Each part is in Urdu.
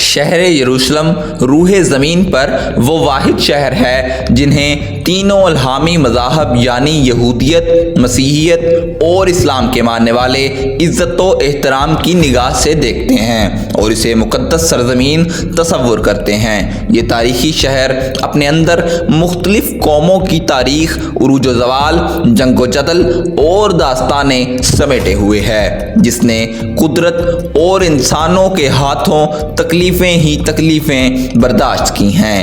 شہر یروشلم روح زمین پر وہ واحد شہر ہے جنہیں تینوں الہامی مذاہب یعنی یہودیت، مسیحیت اور اسلام کے ماننے والے عزت و احترام کی نگاہ سے دیکھتے ہیں اور اسے مقدس سرزمین تصور کرتے ہیں۔ یہ تاریخی شہر اپنے اندر مختلف قوموں کی تاریخ، عروج و زوال، جنگ و جدل اور داستانیں سمیٹے ہوئے ہے، جس نے قدرت اور انسانوں کے ہاتھوں تکلیفیں ہی تکلیفیں برداشت کی ہیں۔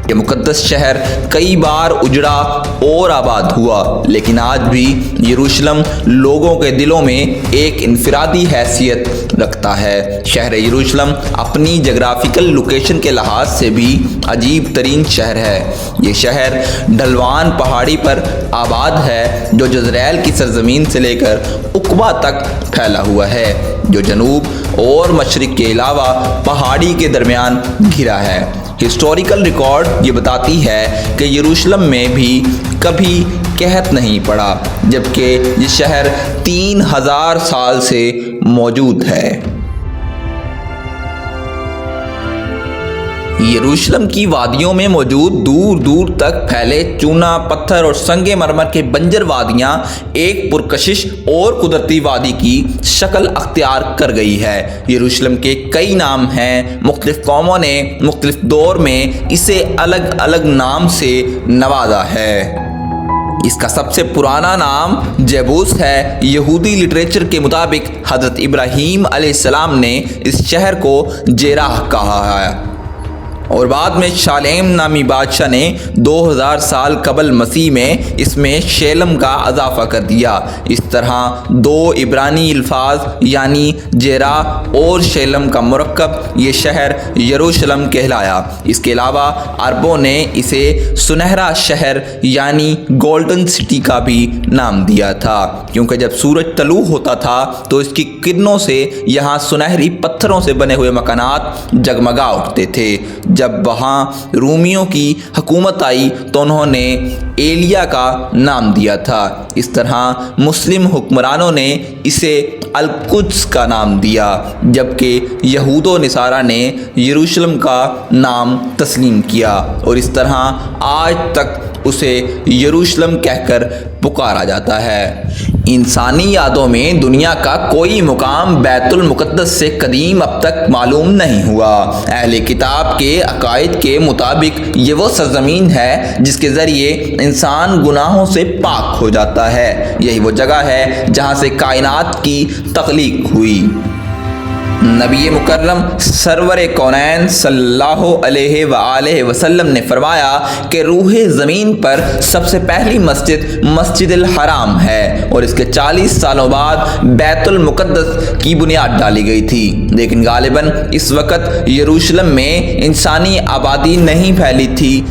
یہ مقدس شہر کئی بار اجڑا اور آباد ہوا، لیکن آج بھی یروشلم لوگوں کے دلوں میں ایک انفرادی حیثیت رکھتا ہے۔ شہر یروشلم اپنی جغرافیکل لوکیشن کے لحاظ سے بھی عجیب ترین شہر ہے۔ یہ شہر ڈھلوان پہاڑی پر آباد ہے جو جزرائیل کی سرزمین سے لے کر عقبہ تک پھیلا ہوا ہے، جو جنوب اور مشرق کے علاوہ پہاڑی کے درمیان گھرا ہے۔ ہسٹوریکل ریکارڈ یہ بتاتی ہے کہ یروشلم میں بھی کبھی قحط نہیں پڑا، جبکہ یہ شہر 3000 سال سے موجود ہے۔ یروشلم کی وادیوں میں موجود دور دور تک پھیلے چونا، پتھر اور سنگ مرمر کے بنجر وادیاں ایک پرکشش اور قدرتی وادی کی شکل اختیار کر گئی ہے۔ یروشلم کے کئی نام ہیں، مختلف قوموں نے مختلف دور میں اسے الگ الگ نام سے نوازا ہے۔ اس کا سب سے پرانا نام جیبوس ہے۔ یہودی لٹریچر کے مطابق حضرت ابراہیم علیہ السلام نے اس شہر کو جیراح کہا ہے، اور بعد میں شالیم نامی بادشاہ نے 2000 سال قبل مسیح میں اس میں شیلم کا اضافہ کر دیا۔ اس طرح دو عبرانی الفاظ یعنی جیرا اور شیلم کا مرکب یہ شہر یروشلم کہلایا۔ اس کے علاوہ عربوں نے اسے سنہرا شہر یعنی گولڈن سٹی کا بھی نام دیا تھا، کیونکہ جب سورج طلوع ہوتا تھا تو اس کی کرنوں سے یہاں سنہری پتھروں سے بنے ہوئے مکانات جگمگا اٹھتے تھے۔ جب وہاں رومیوں کی حکومت آئی تو انہوں نے ایلیا کا نام دیا تھا۔ اس طرح مسلم حکمرانوں نے اسے القدس کا نام دیا، جبکہ یہود و نصارہ نے یروشلم کا نام تسلیم کیا، اور اس طرح آج تک اسے یروشلم کہہ کر پکارا جاتا ہے۔ انسانی یادوں میں دنیا کا کوئی مقام بیت المقدس سے قدیم اب تک معلوم نہیں ہوا۔ اہل کتاب کے عقائد کے مطابق یہ وہ سرزمین ہے جس کے ذریعے انسان گناہوں سے پاک ہو جاتا ہے۔ یہی وہ جگہ ہے جہاں سے کائنات کی تخلیق ہوئی۔ نبی مکرم سرور کونین صلی اللہ علیہ وآلہ وسلم نے فرمایا کہ روح زمین پر سب سے پہلی مسجد مسجد الحرام ہے، اور اس کے 40 سالوں بعد بیت المقدس کی بنیاد ڈالی گئی تھی، لیکن غالباً اس وقت یروشلم میں انسانی آبادی نہیں پھیلی تھی۔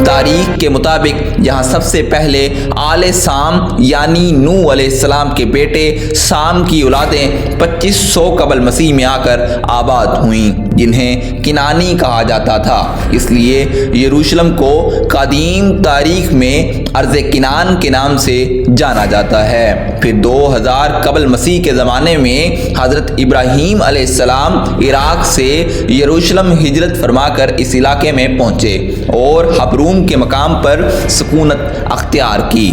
تاریخ کے مطابق یہاں سب سے پہلے آل سام یعنی نوح علیہ السلام کے بیٹے سام کی اولادیں 2500 قبل مسیح میں آ کر آباد ہوئیں، جنہیں کنانی کہا جاتا تھا۔ اس لیے یروشلم کو قدیم تاریخ میں ارض کنان کے نام سے جانا جاتا ہے۔ پھر 2000 قبل مسیح کے زمانے میں حضرت ابراہیم علیہ السلام عراق سے یروشلم ہجرت فرما کر اس علاقے میں پہنچے اور حبرون کے مقام پر سکونت اختیار کی۔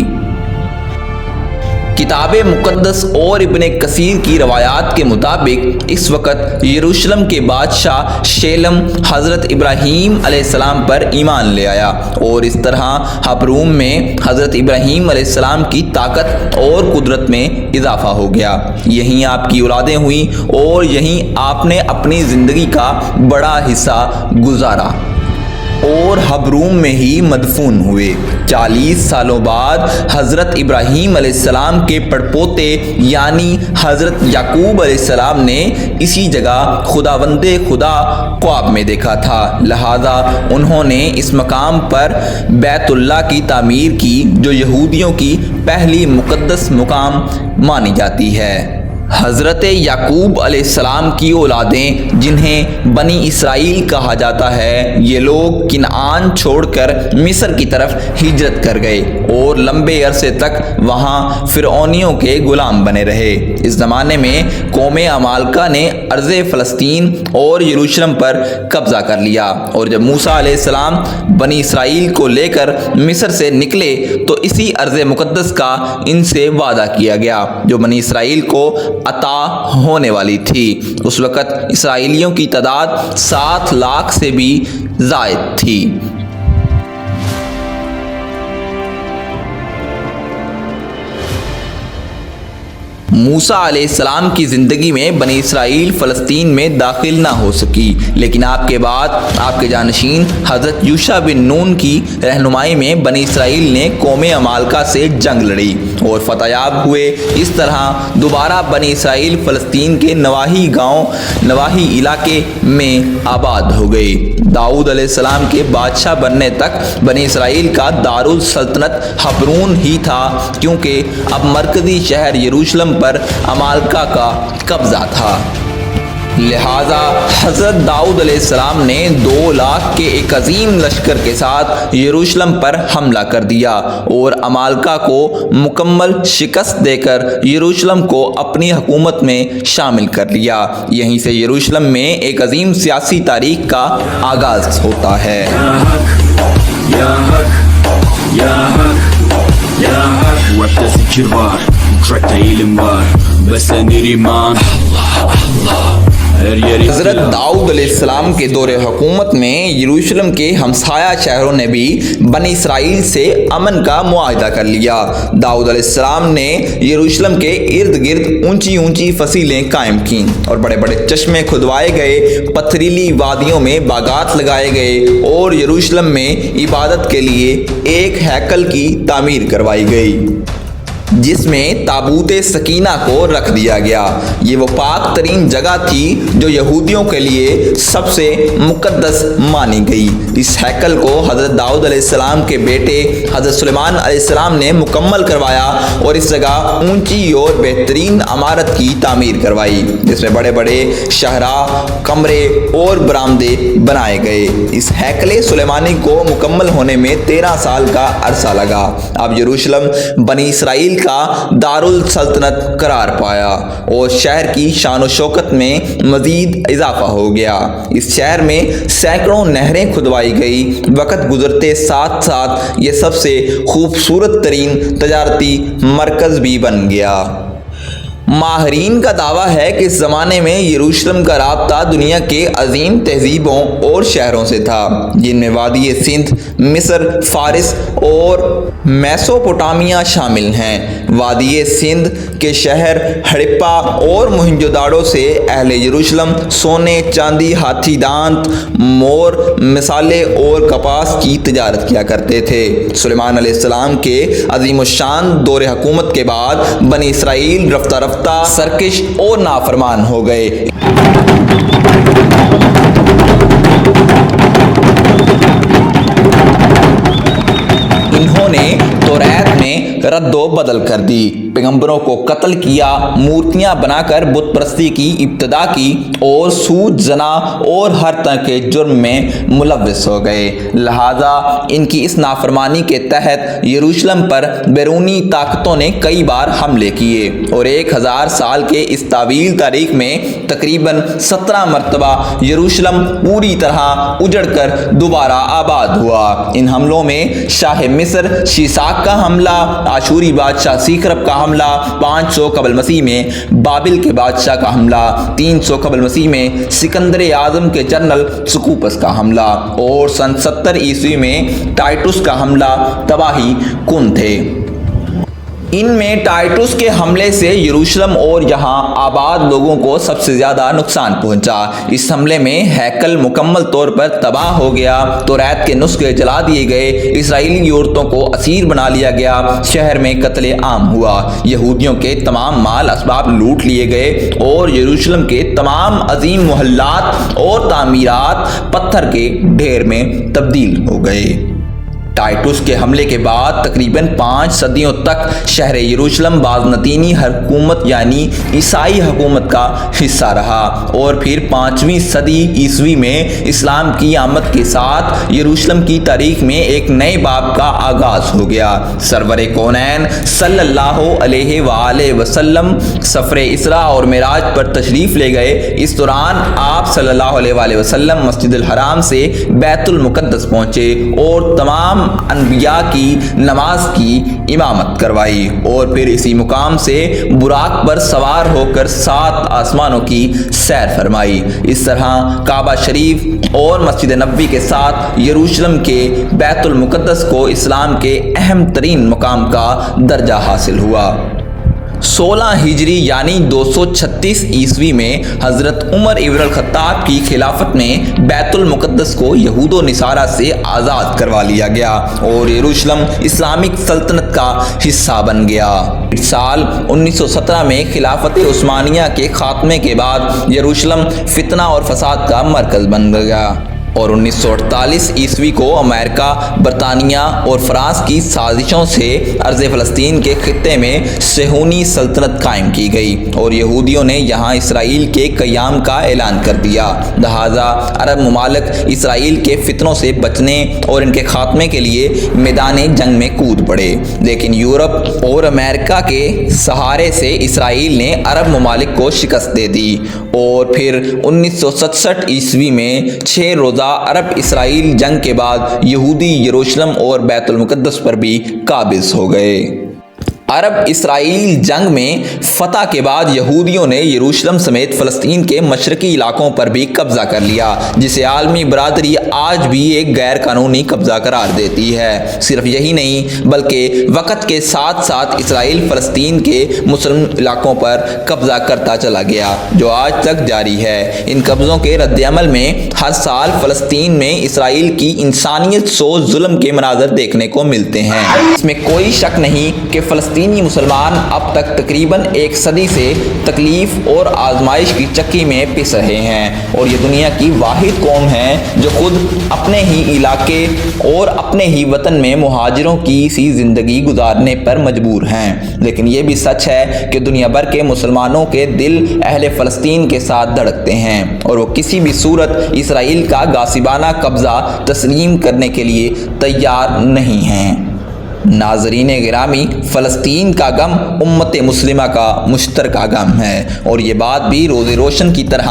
کتاب مقدس اور ابن کثیر کی روایات کے مطابق اس وقت یروشلم کے بادشاہ شیلم حضرت ابراہیم علیہ السلام پر ایمان لے آیا، اور اس طرح حبرون میں حضرت ابراہیم علیہ السلام کی طاقت اور قدرت میں اضافہ ہو گیا۔ یہیں آپ کی اولادیں ہوئیں اور یہیں آپ نے اپنی زندگی کا بڑا حصہ گزارا اور حبرون میں ہی مدفون ہوئے۔ 40 سالوں بعد حضرت ابراہیم علیہ السلام کے پڑپوتے یعنی حضرت یعقوب علیہ السلام نے اسی جگہ خداوند خدا خواب میں دیکھا تھا، لہذا انہوں نے اس مقام پر بیت اللہ کی تعمیر کی، جو یہودیوں کی پہلی مقدس مقام مانی جاتی ہے۔ حضرت یعقوب علیہ السلام کی اولادیں جنہیں بنی اسرائیل کہا جاتا ہے، یہ لوگ کنعان چھوڑ کر مصر کی طرف ہجرت کر گئے اور لمبے عرصے تک وہاں فرعونیوں کے غلام بنے رہے۔ اس زمانے میں قوم عمالقہ نے ارض فلسطین اور یروشلم پر قبضہ کر لیا، اور جب موسیٰ علیہ السلام بنی اسرائیل کو لے کر مصر سے نکلے تو اسی ارض مقدس کا ان سے وعدہ کیا گیا جو بنی اسرائیل کو عطا ہونے والی تھی۔ اس وقت اسرائیلیوں کی تعداد 7 لاکھ سے بھی زائد تھی۔ موسیٰ علیہ السلام کی زندگی میں بنی اسرائیل فلسطین میں داخل نہ ہو سکی، لیکن آپ کے بعد آپ کے جانشین حضرت یوشع بن نون کی رہنمائی میں بنی اسرائیل نے قوم عمالقہ سے جنگ لڑی اور فتح یاب ہوئے۔ اس طرح دوبارہ بنی اسرائیل فلسطین کے نواحی علاقے میں آباد ہو گئی۔ داؤد علیہ السلام کے بادشاہ بننے تک بنی اسرائیل کا دارالسلطنت حبرون ہی تھا، کیونکہ اب مرکزی شہر یروشلم پر عمالقہ کا قبضہ تھا۔ لہٰذا حضرت داؤد علیہ السلام نے 2 لاکھ کے ایک عظیم لشکر کے ساتھ یروشلم پر حملہ کر دیا اور عمالقہ کو مکمل شکست دے کر یروشلم کو اپنی حکومت میں شامل کر لیا۔ یہیں سے یروشلم میں ایک عظیم سیاسی تاریخ کا آغاز ہوتا ہے۔ حضرت داؤد علیہ السلام کے دور حکومت میں یروشلم کے ہمسایہ شہروں نے بھی بنی اسرائیل سے امن کا معاہدہ کر لیا۔ داؤد علیہ السلام نے یروشلم کے ارد گرد اونچی فصیلیں قائم کیں اور بڑے بڑے چشمے کھدوائے گئے، پتھریلی وادیوں میں باغات لگائے گئے اور یروشلم میں عبادت کے لیے ایک ہیکل کی تعمیر کروائی گئی جس میں تابوت سکینہ کو رکھ دیا گیا۔ یہ وہ پاک ترین جگہ تھی جو یہودیوں کے لیے سب سے مقدس مانی گئی۔ اس ہیکل کو حضرت داؤد علیہ السلام کے بیٹے حضرت سلیمان علیہ السلام نے مکمل کروایا اور اس جگہ اونچی اور بہترین عمارت کی تعمیر کروائی جس میں بڑے بڑے شاہراہ، کمرے اور برآمدے بنائے گئے۔ اس ہیکل سلیمانی کو مکمل ہونے میں 13 سال کا عرصہ لگا۔ اب یروشلم بنی اسرائیل کا دارالسلطنت قرار پایا اور شہر کی شان و شوکت میں مزید اضافہ ہو گیا۔ اس شہر میں سینکڑوں نہریں کھدوائی گئی۔ وقت گزرتے ساتھ ساتھ یہ سب سے خوبصورت ترین تجارتی مرکز بھی بن گیا۔ ماہرین کا دعویٰ ہے کہ اس زمانے میں یروشلم کا رابطہ دنیا کے عظیم تہذیبوں اور شہروں سے تھا، جن میں وادی سندھ، مصر، فارس اور میسوپوٹامیہ شامل ہیں۔ وادی سندھ کے شہر ہڑپہ اور موہنجو داڑو سے اہل یروشلم سونے، چاندی، ہاتھی دانت، مور، مسالے اور کپاس کی تجارت کیا کرتے تھے۔ سلیمان علیہ السلام کے عظیم الشان دور حکومت کے بعد بنی اسرائیل رفتہ رفتہ سرکش اور نافرمان ہو گئے۔ انہوں نے توریت میں رد و بدل کر دی، پیغمبروں کو قتل کیا، مورتیاں بنا کر بت پرستی کی ابتدا کی اور سود، زنا اور ہر طرح کے جرم میں ملوث ہو گئے۔ لہٰذا ان کی اس نافرمانی کے تحت یروشلم پر بیرونی طاقتوں نے کئی بار حملے کیے اور 1000 سال کے اس طویل تاریخ میں تقریباً 17 مرتبہ یروشلم پوری طرح اجڑ کر دوبارہ آباد ہوا۔ ان حملوں میں شاہ مصر شیشاک کا حملہ، آشوری بادشاہ سیکرب کا حملہ 500 قبل مسیح میں، بابل کے بادشاہ کا حملہ 300 قبل مسیح میں، سکندر اعظم کے جنرل سکوپس کا حملہ اور سن 70 عیسوی میں ٹائٹس کا حملہ تباہی کن تھے۔ ان میں ٹائٹس کے حملے سے یروشلم اور یہاں آباد لوگوں کو سب سے زیادہ نقصان پہنچا۔ اس حملے میں ہیکل مکمل طور پر تباہ ہو گیا، توریت کے نسخے جلا دیے گئے، اسرائیلی عورتوں کو اسیر بنا لیا گیا، شہر میں قتل عام ہوا، یہودیوں کے تمام مال اسباب لوٹ لیے گئے اور یروشلم کے تمام عظیم محلات اور تعمیرات پتھر کے ڈھیر میں تبدیل ہو گئے۔ ٹائٹس کے حملے کے بعد تقریباً 5 صدیوں تک شہر یروشلم بازنطینی حکومت یعنی عیسائی حکومت کا حصہ رہا، اور پھر 5ویں صدی عیسوی میں اسلام کی آمد کے ساتھ یروشلم کی تاریخ میں ایک نئے باب کا آغاز ہو گیا۔ سرور کونین صلی اللہ علیہ وآلہ وسلم سفر اسراء اور معراج پر تشریف لے گئے۔ اس دوران آپ صلی اللہ علیہ وآلہ وسلم مسجد الحرام سے بیت المقدس پہنچے اور تمام انبیاء کی نماز کی امامت کروائی، اور پھر اسی مقام سے براق پر سوار ہو کر 7 آسمانوں کی سیر فرمائی۔ اس طرح کعبہ شریف اور مسجد نبوی کے ساتھ یروشلم کے بیت المقدس کو اسلام کے اہم ترین مقام کا درجہ حاصل ہوا۔ 16 ہجری یعنی 236 عیسوی میں حضرت عمر ابن الخطاب کی خلافت میں بیت المقدس کو یہود و نصارہ سے آزاد کروا لیا گیا اور یروشلم اسلامک سلطنت کا حصہ بن گیا۔ سال 1917 میں خلافت عثمانیہ کے خاتمے کے بعد یروشلم فتنہ اور فساد کا مرکز بن گیا، اور 1948 عیسوی کو امریکہ، برطانیہ اور فرانس کی سازشوں سے ارض فلسطین کے خطے میں صہیونی سلطنت قائم کی گئی اور یہودیوں نے یہاں اسرائیل کے قیام کا اعلان کر دیا۔ لہٰذا عرب ممالک اسرائیل کے فتنوں سے بچنے اور ان کے خاتمے کے لیے میدان جنگ میں کود پڑے، لیکن یورپ اور امریکہ کے سہارے سے اسرائیل نے عرب ممالک کو شکست دے دی، اور پھر 1967 عیسوی میں 6 روزہ عرب اسرائیل جنگ کے بعد یہودی یروشلم اور بیت المقدس پر بھی قابض ہو گئے۔ عرب اسرائیل جنگ میں فتح کے بعد یہودیوں نے یروشلم سمیت فلسطین کے مشرقی علاقوں پر بھی قبضہ کر لیا، جسے عالمی برادری آج بھی ایک غیر قانونی قبضہ قرار دیتی ہے۔ صرف یہی نہیں بلکہ وقت کے ساتھ ساتھ اسرائیل فلسطین کے مسلم علاقوں پر قبضہ کرتا چلا گیا، جو آج تک جاری ہے۔ ان قبضوں کے رد عمل میں ہر سال فلسطین میں اسرائیل کی انسانیت سوز ظلم کے مناظر دیکھنے کو ملتے ہیں۔ اس میں کوئی شک نہیں کہ فلسطینی مسلمان اب تک تقریباً 1 صدی سے تکلیف اور آزمائش کی چکی میں پس رہے ہیں، اور یہ دنیا کی واحد قوم ہے جو خود اپنے ہی علاقے اور اپنے ہی وطن میں مہاجروں کی سی زندگی گزارنے پر مجبور ہیں۔ لیکن یہ بھی سچ ہے کہ دنیا بھر کے مسلمانوں کے دل اہل فلسطین کے ساتھ دھڑکتے ہیں، اور وہ کسی بھی صورت اسرائیل کا غاصبانہ قبضہ تسلیم کرنے کے لیے تیار نہیں ہیں۔ ناظرین گرامی، فلسطین کا غم امت مسلمہ کا مشترکہ غم ہے، اور یہ بات بھی روز روشن کی طرح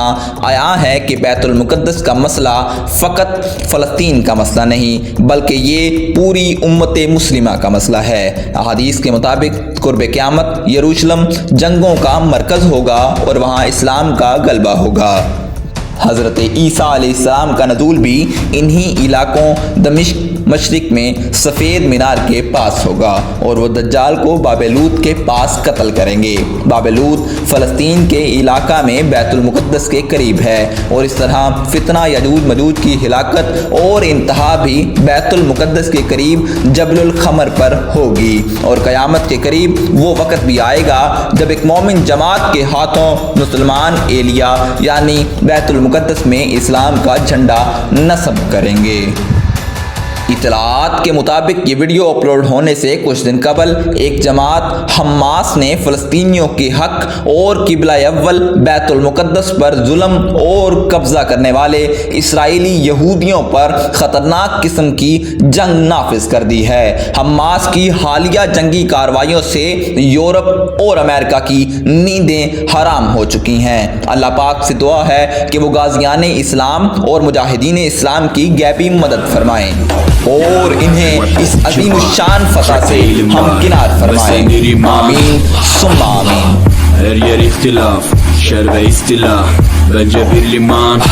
عیاں ہے کہ بیت المقدس کا مسئلہ فقط فلسطین کا مسئلہ نہیں بلکہ یہ پوری امت مسلمہ کا مسئلہ ہے۔ احادیث کے مطابق قرب قیامت یروشلم جنگوں کا مرکز ہوگا اور وہاں اسلام کا غلبہ ہوگا۔ حضرت عیسیٰ علیہ السلام کا نزول بھی انہی علاقوں دمشق مشرق میں سفید مینار کے پاس ہوگا، اور وہ دجال کو باب لوط کے پاس قتل کریں گے۔ باب لوط فلسطین کے علاقہ میں بیت المقدس کے قریب ہے، اور اس طرح فتنہ یجوج مجوج کی ہلاکت اور انتہا بھی بیت المقدس کے قریب جبل الخمر پر ہوگی، اور قیامت کے قریب وہ وقت بھی آئے گا جب ایک مومن جماعت کے ہاتھوں مسلمان ایلیا یعنی بیت المقدس میں اسلام کا جھنڈا نصب کریں گے۔ اطلاعات کے مطابق یہ ویڈیو اپلوڈ ہونے سے کچھ دن قبل ایک جماعت حماس نے فلسطینیوں کے حق اور قبلہ اول بیت المقدس پر ظلم اور قبضہ کرنے والے اسرائیلی یہودیوں پر خطرناک قسم کی جنگ نافذ کر دی ہے۔ حماس کی حالیہ جنگی کارروائیوں سے یورپ اور امریکہ کی نیندیں حرام ہو چکی ہیں۔ اللہ پاک سے دعا ہے کہ وہ غازیان اسلام اور مجاہدین اسلام کی غیبی مدد فرمائیں اور انہیں اس عظیم الشان فتح سے ہمکنار فرمائیں۔ آمین ثم آمین۔ هر yer ihtilaf, şer ve istila, bence bir liman.